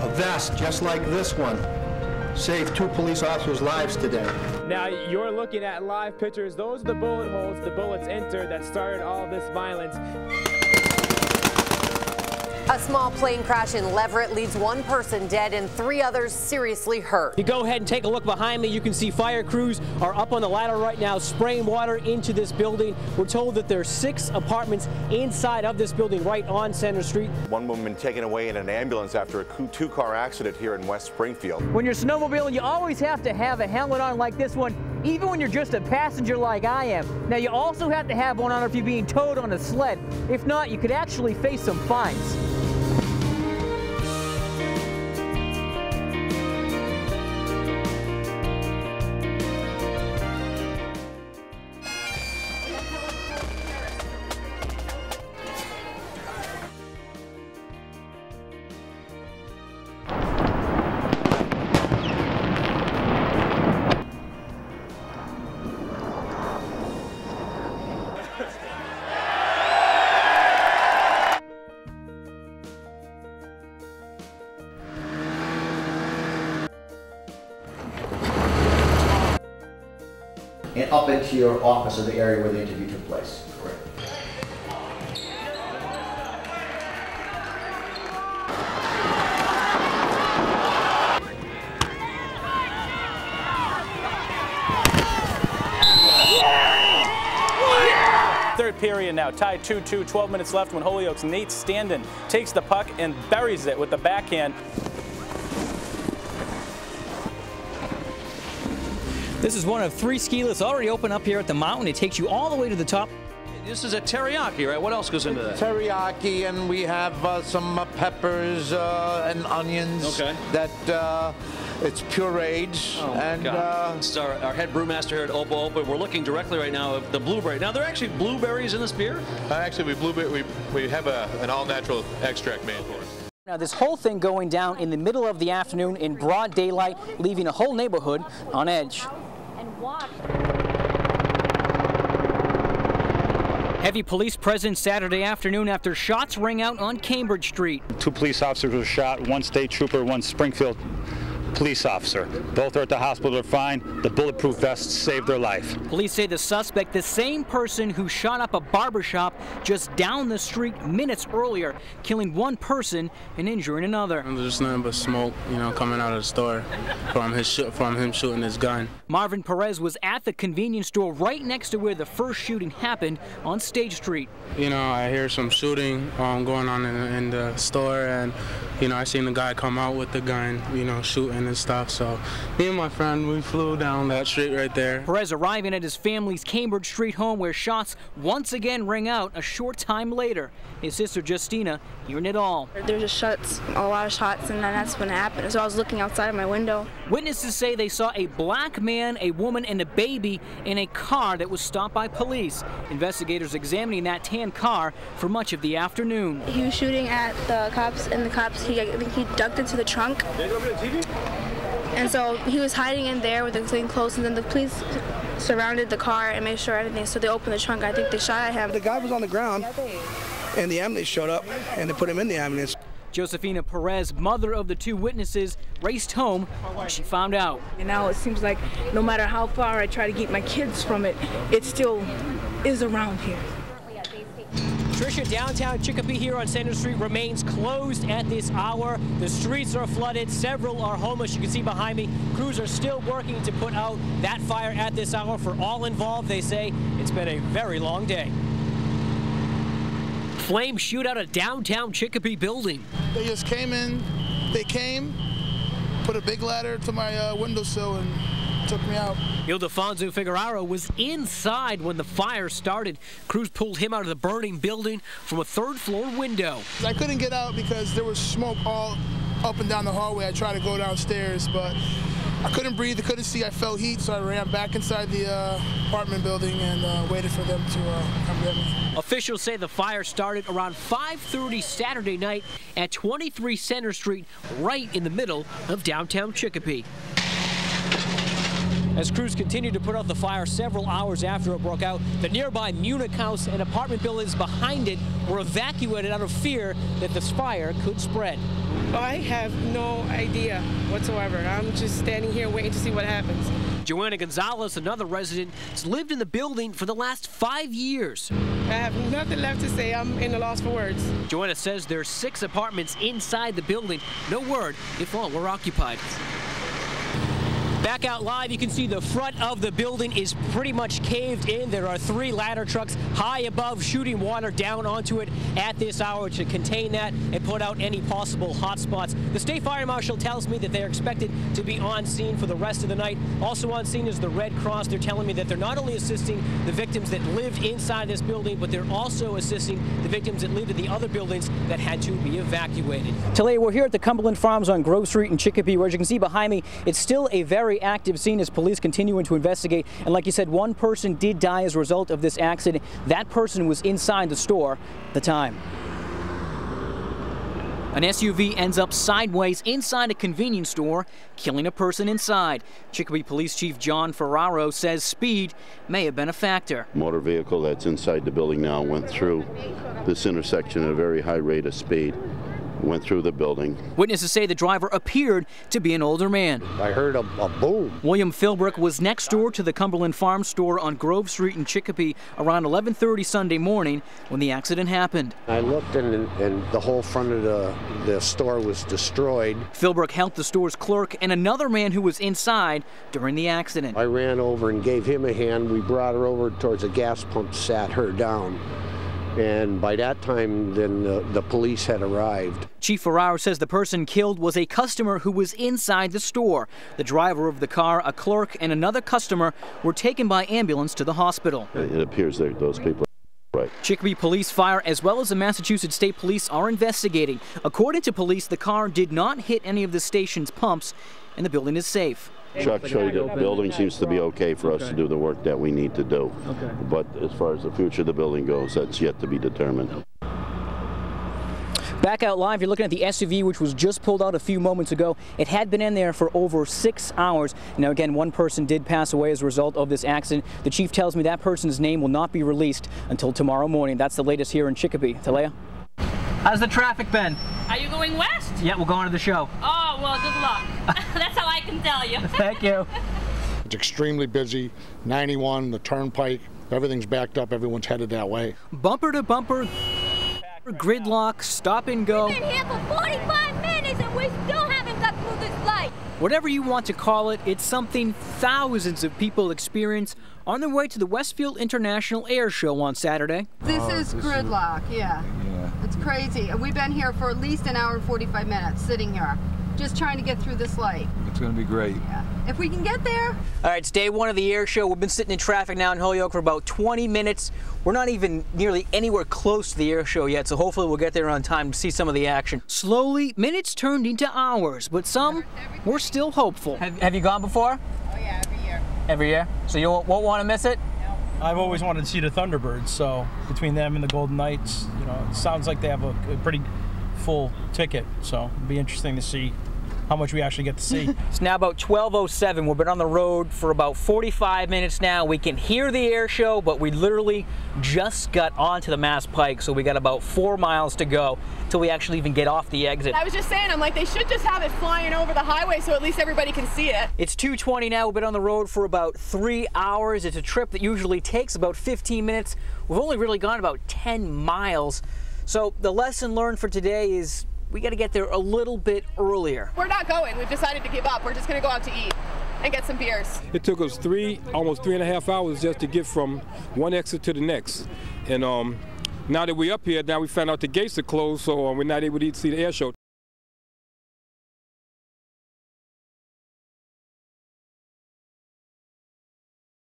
A vest just like this one saved 2 police officers' lives today. Now you're looking at live pictures. Those are the bullet holes the bullets entered that started all this violence. A small plane crash in Leverett leaves 1 person dead and 3 others seriously hurt. You go ahead and take a look behind me. You can see fire crews are up on the ladder right now spraying water into this building. We're told that there are 6 apartments inside of this building right on Center Street. 1 woman taken away in an ambulance after a 2-car accident here in West Springfield. When you're snowmobiling, you always have to have a helmet on like this one, even when you're just a passenger like I am. Now, you also have to have one on if you're being towed on a sled. If not, you could actually face some fines. And up into your office or the area where the interview took place. Correct. Third period now, tied 2-2, 12 minutes left when Holyoke's Nate Standen takes the puck and buries it with the backhand. This is one of 3 ski lifts already open up here at the mountain. It takes you all the way to the top. This is a teriyaki, right? What else goes into that? Teriyaki, and we have some peppers and onions. Okay. That it's pureed. Oh and this is our head brewmaster here at Opo Opo. We're looking directly right now at the blueberry. Now, there are actually blueberries in this beer? Actually, we have an all-natural extract made for it. Now, this whole thing going down in the middle of the afternoon in broad daylight, leaving a whole neighborhood on edge. Heavy police presence Saturday afternoon after shots rang out on Cambridge Street. 2 police officers were shot, 1 state trooper, 1 Springfield police officer. Both are at the hospital, they're fine. The bulletproof vests saved their life. Police say the suspect, the same person who shot up a barbershop just down the street minutes earlier, killing 1 person and injuring another. There's nothing but smoke, coming out of the store from him shooting his gun. Marvin Perez was at the convenience store right next to where the first shooting happened on State Street. I hear some shooting going on in the store, and I seen the guy come out with the gun, shooting and stuff. So me and my friend, we flew down that street right there. Perez arriving at his family's Cambridge Street home where shots once again ring out a short time later. His sister Justina hearing it all. There was just a lot of shots, and then that's when it happened. So I was looking outside of my window. Witnesses say they saw a black man, a woman, and a baby in a car that was stopped by police. Investigators examining that tan car for much of the afternoon. He was shooting at the cops, and the cops, I think he ducked into the trunk. And so he was hiding in there with the thing close, and then the police surrounded the car and made sure everything, so they opened the trunk. I think they shot at him. The guy was on the ground, and the ambulance showed up, and they put him in the ambulance. Josefina Perez, mother of the 2 witnesses, raced home when she found out. And now it seems like no matter how far I try to keep my kids from it, it still is around here. Tricia, downtown Chicopee here on Center Street remains closed at this hour. The streets are flooded. Several are homeless. You can see behind me, crews are still working to put out that fire at this hour. For all involved, they say it's been a very long day. Flames shoot out a downtown Chicopee building. They just came in, put a big ladder to my windowsill and took me out. Ildefonso Figueroa was inside when the fire started. Crews pulled him out of the burning building from a 3rd-floor window. I couldn't get out because there was smoke all up and down the hallway. I tried to go downstairs, but I couldn't breathe, I couldn't see, I felt heat, so I ran back inside the apartment building and waited for them to come get me. Officials say the fire started around 5:30 Saturday night at 23 Center Street, right in the middle of downtown Chicopee. As crews continue to put out the fire several hours after it broke out, the nearby Munich house and apartment buildings behind it were evacuated out of fear that this fire could spread. I have no idea whatsoever. I'm just standing here waiting to see what happens. Joanna Gonzalez, another resident, has lived in the building for the last 5 years. I have nothing left to say. I'm in a loss for words. Joanna says there's 6 apartments inside the building. No word if all were occupied. Back out live, you can see the front of the building is pretty much caved in. There are 3 ladder trucks high above shooting water down onto it at this hour to contain that and put out any possible hot spots. The state fire marshal tells me that they're expected to be on scene for the rest of the night. Also on scene is the Red Cross. They're telling me that they're not only assisting the victims that lived inside this building, but they're also assisting the victims that lived in the other buildings that had to be evacuated. Talia, we're here at the Cumberland Farms on Grove Street in Chicopee, where as you can see behind me, it's still a very active scene as police continuing to investigate. And like you said, one person did die as a result of this accident. That person was inside the store at the time. An SUV ends up sideways inside a convenience store, killing a person inside. Chicopee Police Chief John Ferraro says speed may have been a factor. Motor vehicle that's inside the building now went through this intersection at a very high rate of speed. Went through the building. Witnesses say the driver appeared to be an older man. I heard a boom. William Philbrook was next door to the Cumberland Farm store on Grove Street in Chicopee around 11:30 Sunday morning when the accident happened. I looked and the whole front of the store was destroyed. Philbrook helped the store's clerk and another man who was inside during the accident. I ran over and gave him a hand. We brought her over towards a gas pump, sat her down. And by that time, then the police had arrived. Chief Ferraro says the person killed was a customer who was inside the store. The driver of the car, a clerk, and another customer were taken by ambulance to the hospital. It appears that those people are right. Chicopee Police, Fire, as well as the Massachusetts State Police are investigating. According to police, the car did not hit any of the station's pumps, and the building is safe. Chuck showed you the building seems to be okay for us to do the work that we need to do. Okay. But as far as the future of the building goes, that's yet to be determined. Back out live, you're looking at the SUV, which was just pulled out a few moments ago. It had been in there for over 6 hours. Now, again, one person did pass away as a result of this accident. The chief tells me that person's name will not be released until tomorrow morning. That's the latest here in Chicopee. Talia? How's the traffic been? Are you going west? Yeah, we're going to the show. Oh, well, good luck. That's how I can tell you. Thank you. It's extremely busy. 91, the turnpike, everything's backed up. Everyone's headed that way. Bumper to bumper, gridlock, stop and go. We've been here for 45 minutes and we still haven't got through this light. Whatever you want to call it, it's something thousands of people experience on their way to the Westfield International Air Show on Saturday. This is gridlock, yeah. It's crazy. We've been here for at least an hour and 45 minutes sitting here, just trying to get through this light. It's going to be great. Yeah. If we can get there. All right, it's day one of the air show. We've been sitting in traffic now in Holyoke for about 20 minutes. We're not even nearly anywhere close to the air show yet, so hopefully we'll get there on time to see some of the action. Slowly, minutes turned into hours, but some were still hopeful. Have you gone before? Oh yeah, every year. Every year? So you won't want to miss it? No. I've always wanted to see the Thunderbirds, so between them and the Golden Knights, you know, it sounds like they have a pretty full ticket, so it'll be interesting to see how much we actually get to see. It's now about 12:07. We've been on the road for about 45 minutes now. We can hear the air show, but we literally just got onto the Mass Pike, so we got about 4 miles to go till we actually even get off the exit. I was just saying, I'm like, they should just have it flying over the highway so at least everybody can see it. It's 2:20 now. We've been on the road for about 3 hours. It's a trip that usually takes about 15 minutes. We've only really gone about 10 miles. So the lesson learned for today is we got to get there a little bit earlier. We're not going. We've decided to give up. We're just going to go out to eat and get some beers. It took us almost 3.5 hours just to get from one exit to the next. And now that we're up here, now we found out the gates are closed, so we're not able to see the air show.